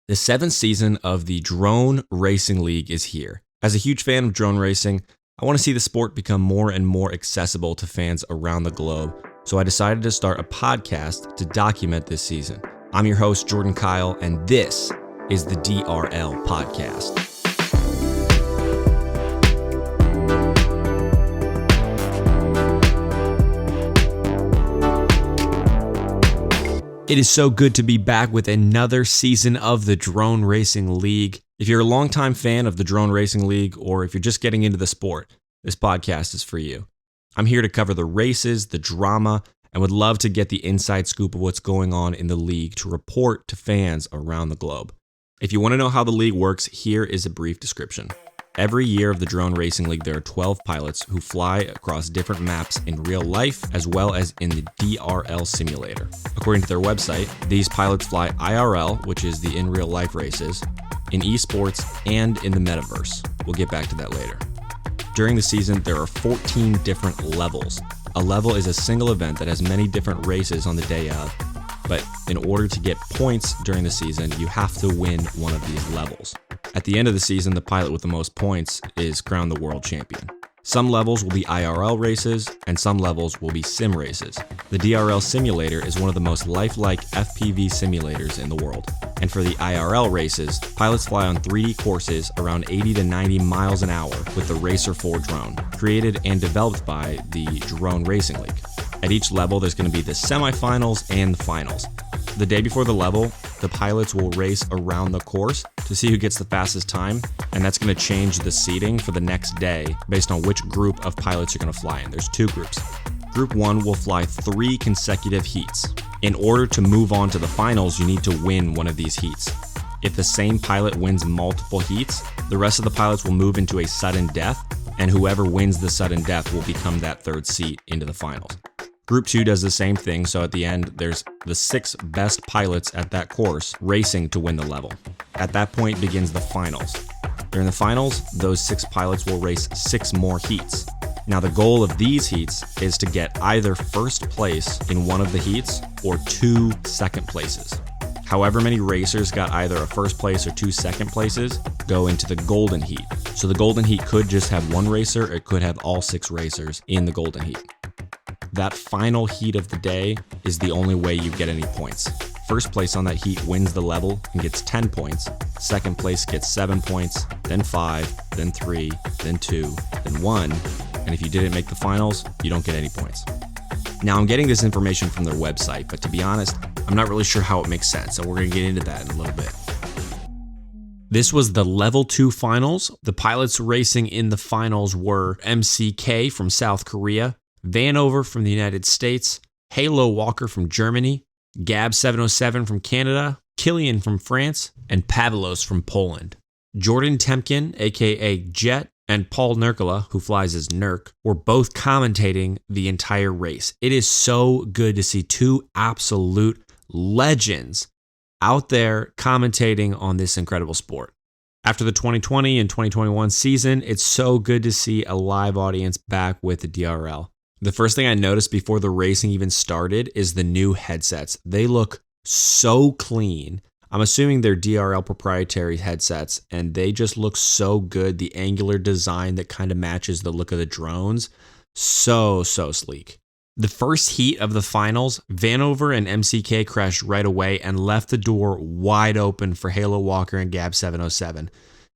The seventh season of the Drone Racing League is here. As a huge fan of drone racing, I want to see the sport become more and more accessible to fans around the globe, so I decided to start a podcast to document this season. I'm your host, Jordan Kyle, and this is the DRL Podcast. It is so good to be back with another season of the Drone Racing League. If you're a longtime fan of the Drone Racing League, or if you're just getting into the sport, this podcast is for you. I'm here to cover the races, the drama, and would love to get the inside scoop of what's going on in the league to report to fans around the globe. If you want to know how the league works, here is a brief description. Every year of the Drone Racing League, there are 12 pilots who fly across different maps in real life as well as in the DRL simulator. According to their website, these pilots fly IRL, which is the in real life races, in esports, and in the Metaverse. We'll get back to that later. During the season, there are 14 different levels. A level is a single event that has many different races on the day of, but in order to get points during the season, you have to win one of these levels. At the end of the season, the pilot with the most points is crowned the world champion. Some levels will be IRL races, and some levels will be sim races. The DRL simulator is one of the most lifelike FPV simulators in the world. And for the IRL races, pilots fly on 3D courses around 80 to 90 miles an hour with the Racer 4 drone, created and developed by the Drone Racing League. At each level, there's going to be the semifinals and the finals. The day before the level, the pilots will race around the course to see who gets the fastest time, and that's going to change the seating for the next day based on which group of pilots you're going to fly in. There's two groups. Group 1 will fly 3 consecutive heats. In order to move on to the finals, you need to win one of these heats. If the same pilot wins multiple heats, the rest of the pilots will move into a sudden death, and whoever wins the sudden death will become that third seat into the finals. Group 2 does the same thing, so at the end, there's the 6 best pilots at that course racing to win the level. At that point begins the finals. During the finals, those 6 pilots will race 6 more heats. Now the goal of these heats is to get either first place in one of the heats or 2 second places. However many racers got either a first place or 2 second places go into the golden heat. So the golden heat could just have 1 racer, it could have all 6 racers in the golden heat. That final heat of the day is the only way you get any points. First place on that heat wins the level and gets 10 points. Second place gets 7 points, then 5, then 3, then 2, then 1. And if you didn't make the finals, you don't get any points. Now I'm getting this information from their website, but to be honest, I'm not really sure how it makes sense, so we're going to get into that in a little bit. This was the Level 2 finals. The pilots racing in the finals were MCK from South Korea, Vanover from the United States, Halo Walker from Germany, Gab 707 from Canada, Killian from France, and Pavlos from Poland. Jordan Temkin, aka Jet, and Paul Nurkala, who flies as Nurk, were both commentating the entire race. It is so good to see 2 absolute legends out there commentating on this incredible sport. After the 2020 and 2021 season, it's so good to see a live audience back with the DRL. The first thing I noticed before the racing even started is the new headsets. They look so clean. I'm assuming they're DRL proprietary headsets, and they just look so good. The angular design that kind of matches the look of the drones. So sleek. The first heat of the finals, Vanover and MCK crashed right away and left the door wide open for Halo Walker and Gab 707.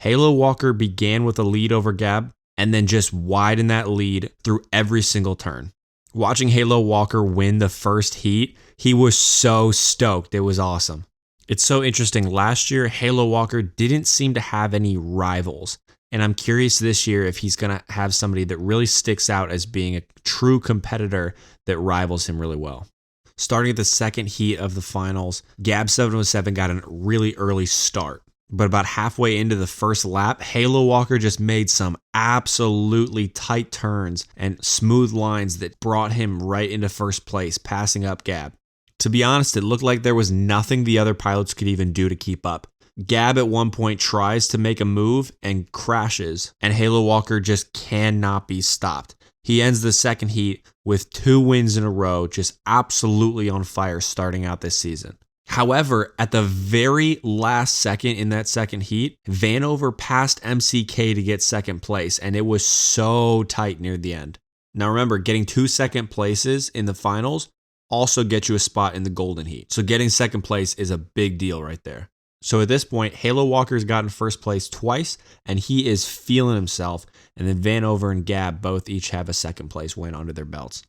Halo Walker began with a lead over Gab, and then just widened that lead through every single turn. Watching Halo Walker win the first heat, he was so stoked. It was awesome. It's so interesting. Last year, Halo Walker didn't seem to have any rivals, and I'm curious this year if he's going to have somebody that really sticks out as being a true competitor that rivals him really well. Starting at the second heat of the finals, Gab 707 got a really early start. But about halfway into the first lap, Halo Walker just made some absolutely tight turns and smooth lines that brought him right into first place, passing up Gab. To be honest, it looked like there was nothing the other pilots could even do to keep up. Gab at one point tries to make a move and crashes, and Halo Walker just cannot be stopped. He ends the second heat with 2 wins in a row, just absolutely on fire starting out this season. However, at the very last second in that second heat, Vanover passed MCK to get second place, and it was so tight near the end. Now remember, getting 2 second places in the finals also gets you a spot in the golden heat. So getting second place is a big deal right there. So at this point, Halo Walker's gotten first place twice, and he is feeling himself. And then Vanover and Gab both each have a second place win under their belts.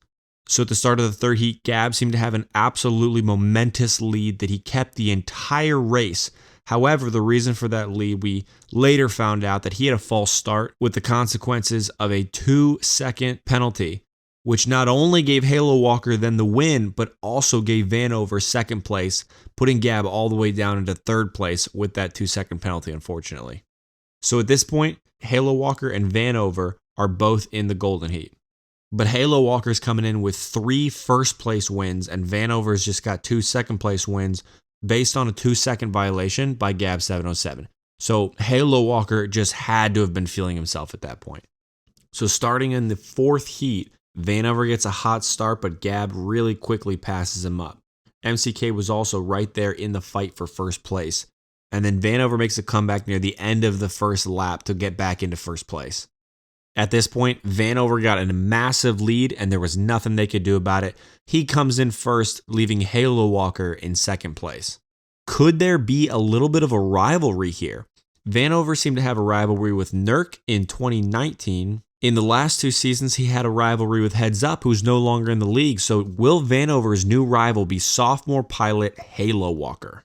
So at the start of the third heat, Gab seemed to have an absolutely momentous lead that he kept the entire race. However, the reason for that lead, we later found out that he had a false start with the consequences of a 2-second penalty, which not only gave Halo Walker then the win, but also gave Vanover second place, putting Gab all the way down into third place with that 2-second penalty, unfortunately. So at this point, Halo Walker and Vanover are both in the golden heat. But Halo Walker's coming in with 3 first place wins, and Vanover's just got 2 second place wins based on a 2-second violation by Gab 707. So Halo Walker just had to have been feeling himself at that point. So starting in the fourth heat, Vanover gets a hot start, but Gab really quickly passes him up. MCK was also right there in the fight for first place. And then Vanover makes a comeback near the end of the first lap to get back into first place. At this point, Vanover got a massive lead, and there was nothing they could do about it. He comes in first, leaving Halo Walker in second place. Could there be a little bit of a rivalry here? Vanover seemed to have a rivalry with Nurk in 2019. In the last 2 seasons, he had a rivalry with Heads Up, who's no longer in the league. So will Vanover's new rival be sophomore pilot Halo Walker?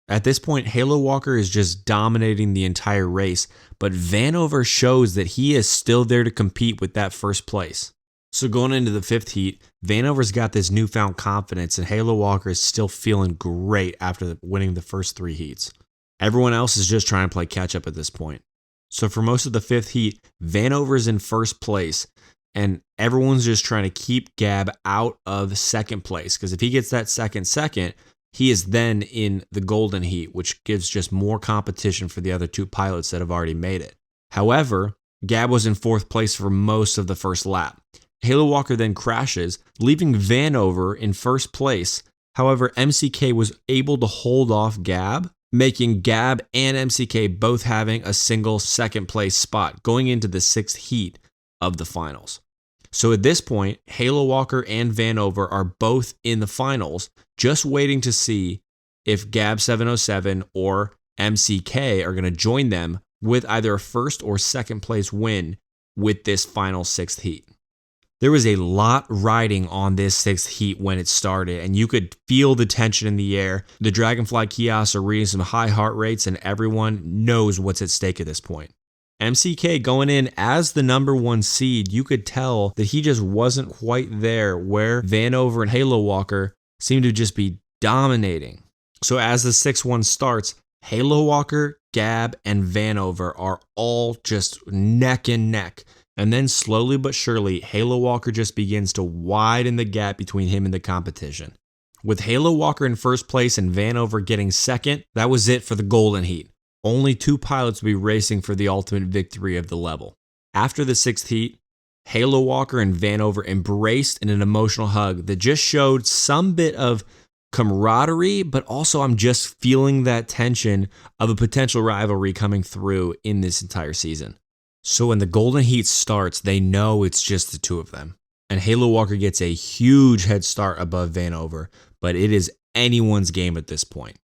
At this point, Halo Walker is just dominating the entire race, but Vanover shows that he is still there to compete with that first place. So going into the fifth heat, Vanover's got this newfound confidence, and Halo Walker is still feeling great after winning the first 3 heats. Everyone else is just trying to play catch up at this point. So for most of the fifth heat, Vanover's in first place, and everyone's just trying to keep Gab out of second place, because if he gets that second, he is then in the golden heat, which gives just more competition for the other 2 pilots that have already made it. However, Gab was in fourth place for most of the first lap. Halo Walker then crashes, leaving Vanover in first place. However, MCK was able to hold off Gab, making Gab and MCK both having a single second place spot going into the 6th heat of the finals. So at this point, Halo Walker and Vanover are both in the finals, just waiting to see if Gab 707 or MCK are going to join them with either a first or second place win with this final 6th heat. There was a lot riding on this 6th heat when it started, and you could feel the tension in the air. The Dragonfly kiosks are reading some high heart rates, and everyone knows what's at stake at this point. MCK going in as the number 1 seed, you could tell that he just wasn't quite there where Vanover and Halo Walker seemed to just be dominating. So as the 6-1 starts, Halo Walker, Gab, and Vanover are all just neck and neck. And then slowly but surely, Halo Walker just begins to widen the gap between him and the competition. With Halo Walker in first place and Vanover getting second, that was it for the golden heat. Only 2 pilots will be racing for the ultimate victory of the level. After the 6th heat, Halo Walker and Vanover embraced in an emotional hug that just showed some bit of camaraderie, but also I'm just feeling that tension of a potential rivalry coming through in this entire season. So when the golden heat starts, they know it's just the 2 of them. And Halo Walker gets a huge head start above Vanover, but it is anyone's game at this point.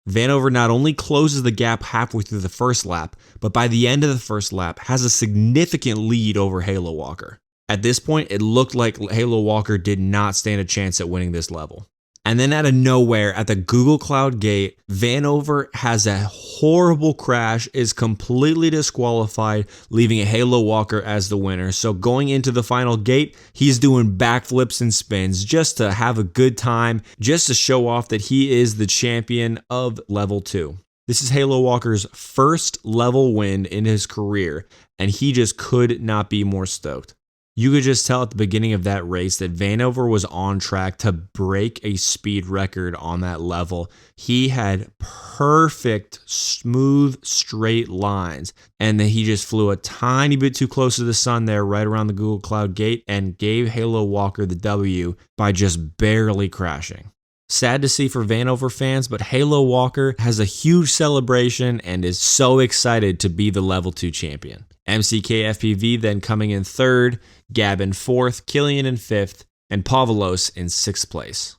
Vanover not only closes the gap halfway through the first lap, but by the end of the first lap has a significant lead over Halo Walker. At this point, it looked like Halo Walker did not stand a chance at winning this level. And then out of nowhere, at the Google Cloud gate, Vanover has a horrible crash, is completely disqualified, leaving Halo Walker as the winner. So going into the final gate, he's doing backflips and spins just to have a good time, just to show off that he is the champion of level 2. This is Halo Walker's first level win in his career, and he just could not be more stoked. You could just tell at the beginning of that race that Vanover was on track to break a speed record on that level. He had perfect, smooth, straight lines, and then he just flew a tiny bit too close to the sun there right around the Google Cloud gate and gave Halo Walker the W by just barely crashing. Sad to see for Vanover fans, but Halo Walker has a huge celebration and is so excited to be the level 2 champion. MCK FPV then coming in 3rd, Gab in 4th, Killian in 5th, and Pavalos in 6th place.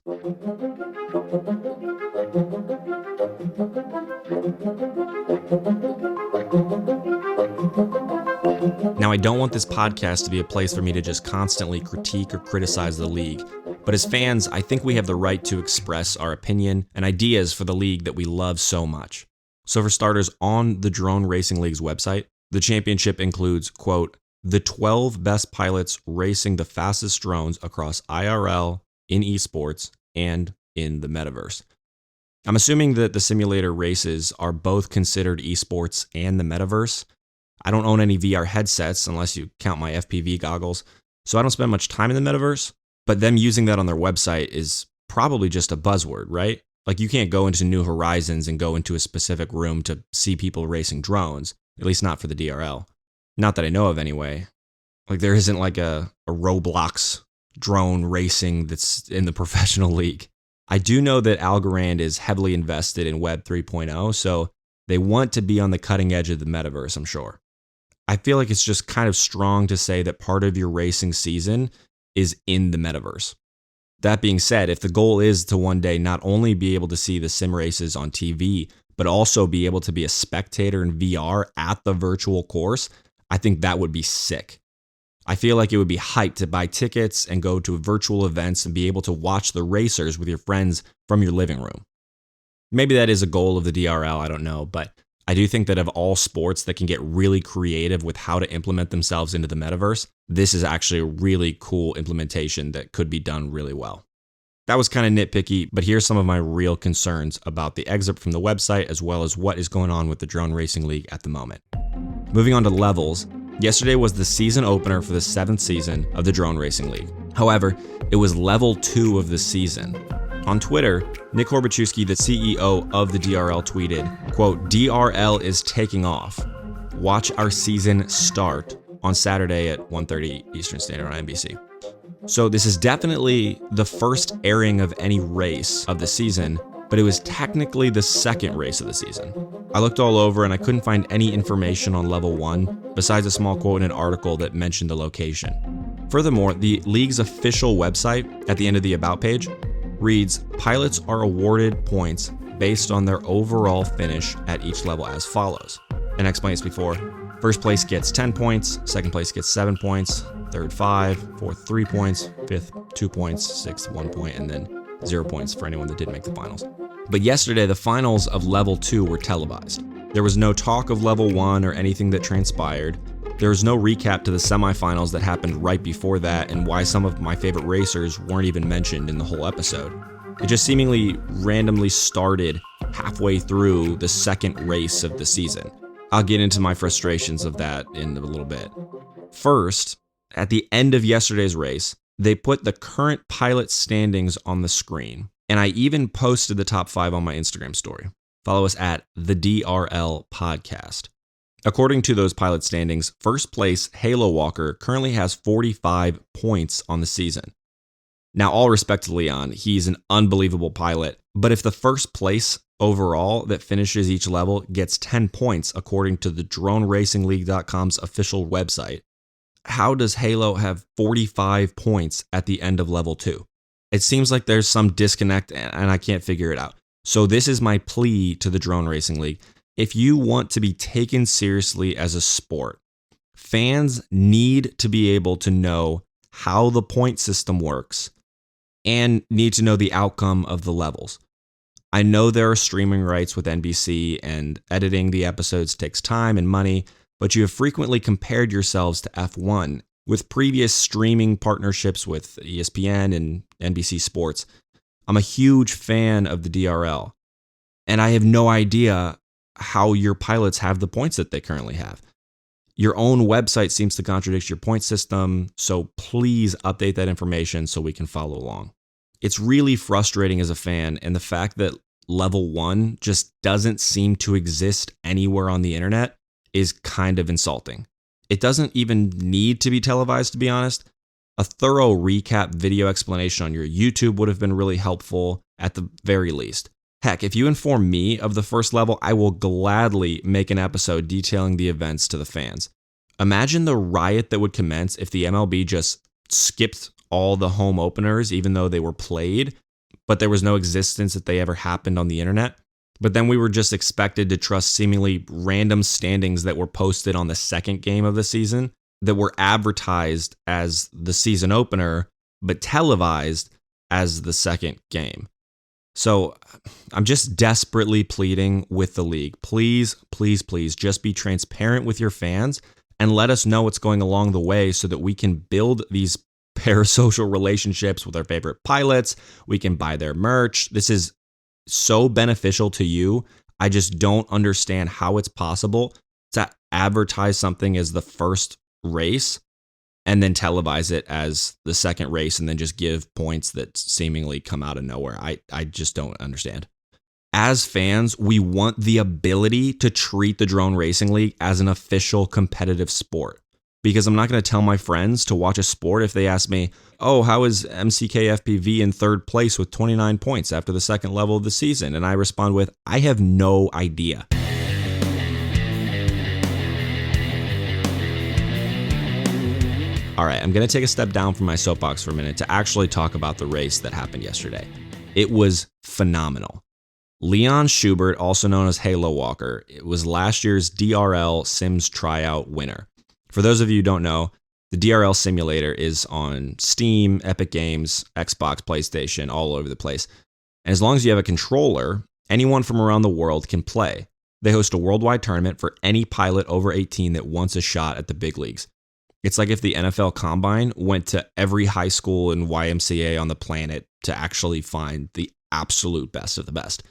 Now, I don't want this podcast to be a place for me to just constantly critique or criticize the league, but as fans, I think we have the right to express our opinion and ideas for the league that we love so much. So for starters, on the Drone Racing League's website, the championship includes, quote, the 12 best pilots racing the fastest drones across IRL, in esports, and in the Metaverse. I'm assuming that the simulator races are both considered esports and the Metaverse. I don't own any VR headsets unless you count my FPV goggles, so I don't spend much time in the Metaverse, but them using that on their website is probably just a buzzword, right? Like you can't go into New Horizons and go into a specific room to see people racing drones, at least not for the DRL. Not that I know of anyway. Like there isn't like a Roblox drone racing that's in the professional league. I do know that Algorand is heavily invested in Web 3.0, so they want to be on the cutting edge of the Metaverse, I'm sure. I feel like it's just kind of strong to say that part of your racing season is in the Metaverse. That being said, if the goal is to one day not only be able to see the sim races on TV, but also be able to be a spectator in VR at the virtual course, I think that would be sick. I feel like it would be hyped to buy tickets and go to virtual events and be able to watch the racers with your friends from your living room. Maybe that is a goal of the DRL, I don't know, but I do think that of all sports that can get really creative with how to implement themselves into the Metaverse, this is actually a really cool implementation that could be done really well. That was kind of nitpicky, but here's some of my real concerns about the excerpt from the website as well as what is going on with the Drone Racing League at the moment. Moving on to levels, yesterday was the season opener for the 7th season of the Drone Racing League. However, it was level 2 of the season. On Twitter, Nick Horbaczewski, the CEO of the DRL, tweeted, quote, DRL is taking off. Watch our season start on Saturday at 1:30 Eastern Standard on NBC. So this is definitely the first airing of any race of the season, but it was technically the second race of the season. I looked all over and I couldn't find any information on level 1, besides a small quote in an article that mentioned the location. Furthermore, the league's official website at the end of the About page reads, pilots are awarded points based on their overall finish at each level as follows. And I explained this before. First place gets 10 points, second place gets 7 points, third 5, fourth 3 points, fifth 2 points, sixth 1 point, and then 0 points for anyone that didn't make the finals. But yesterday, the finals of level 2 were televised. There was no talk of level 1 or anything that transpired. There was no recap to the semifinals that happened right before that and why some of my favorite racers weren't even mentioned in the whole episode. It just seemingly randomly started halfway through the second race of the season. I'll get into my frustrations of that in a little bit. First, at the end of yesterday's race, they put the current pilot standings on the screen, and I even posted the top 5 on my Instagram story. Follow us at the DRL Podcast. According to those pilot standings, first place Halo Walker currently has 45 points on the season. Now, all respect to Leon, he's an unbelievable pilot, but if the first place overall that finishes each level gets 10 points according to the DroneRacingLeague.com's official website, how does Halo have 45 points at the end of level 2? It seems like there's some disconnect and I can't figure it out. So this is my plea to the Drone Racing League. If you want to be taken seriously as a sport, fans need to be able to know how the point system works and need to know the outcome of the levels. I know there are streaming rights with NBC and editing the episodes takes time and money, but you have frequently compared yourselves to F1 with previous streaming partnerships with ESPN and NBC Sports. I'm a huge fan of the DRL, and I have no idea how your pilots have the points that they currently have. Your own website seems to contradict your point system, so please update that information so we can follow along. It's really frustrating as a fan, and the fact that level 1 just doesn't seem to exist anywhere on the internet is kind of insulting. It doesn't even need to be televised, to be honest. A thorough recap video explanation on your YouTube would have been really helpful, at the very least. Heck, if you inform me of the first level, I will gladly make an episode detailing the events to the fans. Imagine the riot that would commence if the MLB just skipped all the home openers, even though they were played, but there was no existence that they ever happened on the internet. But then we were just expected to trust seemingly random standings that were posted on the second game of the season that were advertised as the season opener, but televised as the second game. So I'm just desperately pleading with the league. Please, please, please just be transparent with your fans and let us know what's going along the way so that we can build these parasocial relationships with our favorite pilots. We can buy their merch. This is so beneficial to you. I just don't understand how it's possible to advertise something as the first race and then televise it as the second race and then just give points that seemingly come out of nowhere. I just don't understand. As fans, we want the ability to treat the Drone Racing League as an official competitive sport. Because I'm not going to tell my friends to watch a sport if they ask me, oh, how is MCK-FPV in third place with 29 points after the second level of the season? And I respond with, I have no idea. All right, I'm going to take a step down from my soapbox for a minute to actually talk about the race that happened yesterday. It was phenomenal. Leon Schubert, also known as Halo Walker, it was last year's DRL Sims tryout winner. For those of you who don't know, the DRL simulator is on Steam, Epic Games, Xbox, PlayStation, all over the place. And as long as you have a controller, anyone from around the world can play. They host a worldwide tournament for any pilot over 18 that wants a shot at the big leagues. It's like if the NFL Combine went to every high school and YMCA on the planet to actually find the absolute best of the best.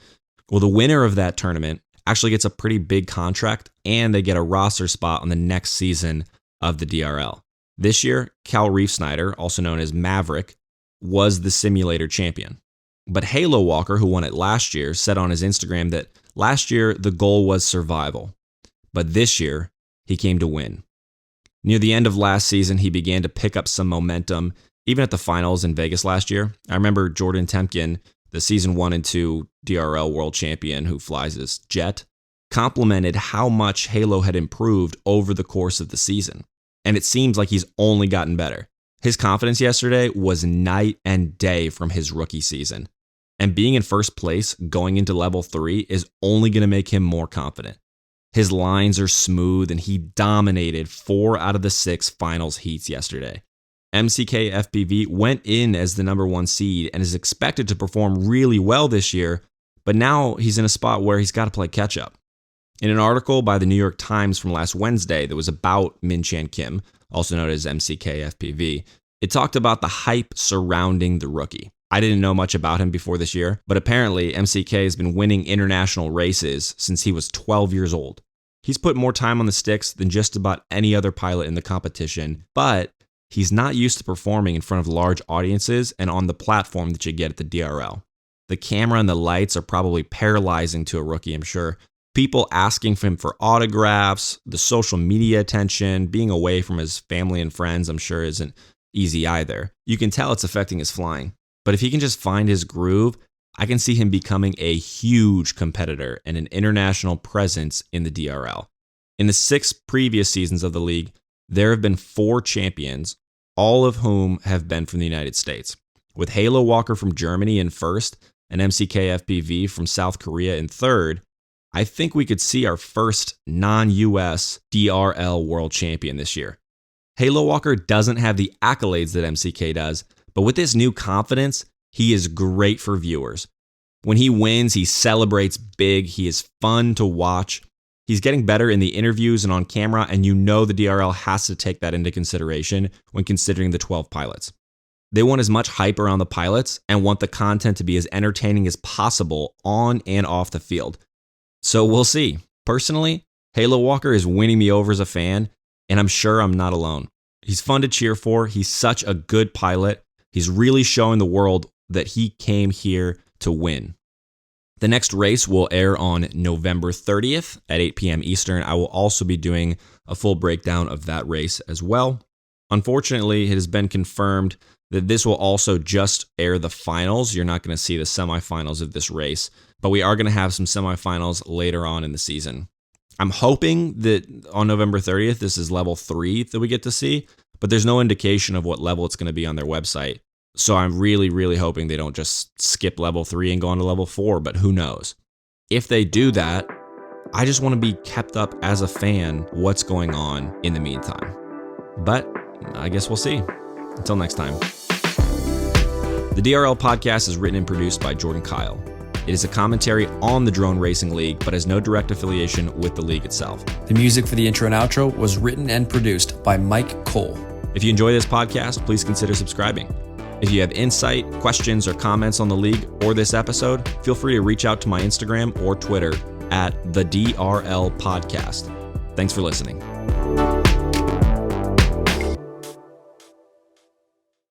Well, the winner of that tournament actually gets a pretty big contract, and they get a roster spot on the next season of the DRL. This year, Cal Reefsnyder, also known as Maverick, was the simulator champion. But Halo Walker, who won it last year, said on his Instagram that last year the goal was survival, but this year he came to win. Near the end of last season, he began to pick up some momentum, even at the finals in Vegas last year. I remember Jordan Temkin, the season 1 and 2 DRL world champion who flies his jet, complimented how much Halo had improved over the course of the season. And it seems like he's only gotten better. His confidence yesterday was night and day from his rookie season. And being in first place going into level 3 is only going to make him more confident. His lines are smooth and he dominated 4 out of the 6 finals heats yesterday. MCK FPV went in as the number 1 seed and is expected to perform really well this year, but now he's in a spot where he's got to play catch up. In an article by the New York Times from last Wednesday that was about Min Chan Kim, also known as MCK FPV, it talked about the hype surrounding the rookie. I didn't know much about him before this year, but apparently MCK has been winning international races since he was 12 years old. He's put more time on the sticks than just about any other pilot in the competition, but he's not used to performing in front of large audiences and on the platform that you get at the DRL. The camera and the lights are probably paralyzing to a rookie, I'm sure. People asking him for autographs, the social media attention, being away from his family and friends, I'm sure isn't easy either. You can tell it's affecting his flying. But if he can just find his groove, I can see him becoming a huge competitor and an international presence in the DRL. In the 6 previous seasons of the league, there have been 4 champions, all of whom have been from the United States. With Halo Walker from Germany in first and MCK FPV from South Korea in third, I think we could see our first non-US DRL world champion this year. Halo Walker doesn't have the accolades that MCK does, but with this new confidence, he is great for viewers. When he wins, he celebrates big. He is fun to watch. He's getting better in the interviews and on camera, and you know the DRL has to take that into consideration when considering the 12 pilots. They want as much hype around the pilots and want the content to be as entertaining as possible on and off the field. So we'll see. Personally, Halo Walker is winning me over as a fan, and I'm sure I'm not alone. He's fun to cheer for. He's such a good pilot. He's really showing the world that he came here to win. The next race will air on November 30th at 8 p.m. Eastern. I will also be doing a full breakdown of that race as well. Unfortunately, it has been confirmed that this will also just air the finals. You're not going to see the semifinals of this race, but we are going to have some semifinals later on in the season. I'm hoping that on November 30th, this is level 3 that we get to see, but there's no indication of what level it's going to be on their website. So I'm really, really hoping they don't just skip level 3 and go on to level 4, but who knows? If they do that, I just want to be kept up as a fan what's going on in the meantime. But I guess we'll see. Until next time. The DRL podcast is written and produced by Jordan Kyle. It is a commentary on the Drone Racing League, but has no direct affiliation with the league itself. The music for the intro and outro was written and produced by Mike Cole. If you enjoy this podcast, please consider subscribing. If you have insight, questions, or comments on the league or this episode, feel free to reach out to my Instagram or Twitter at the DRL Podcast. Thanks for listening.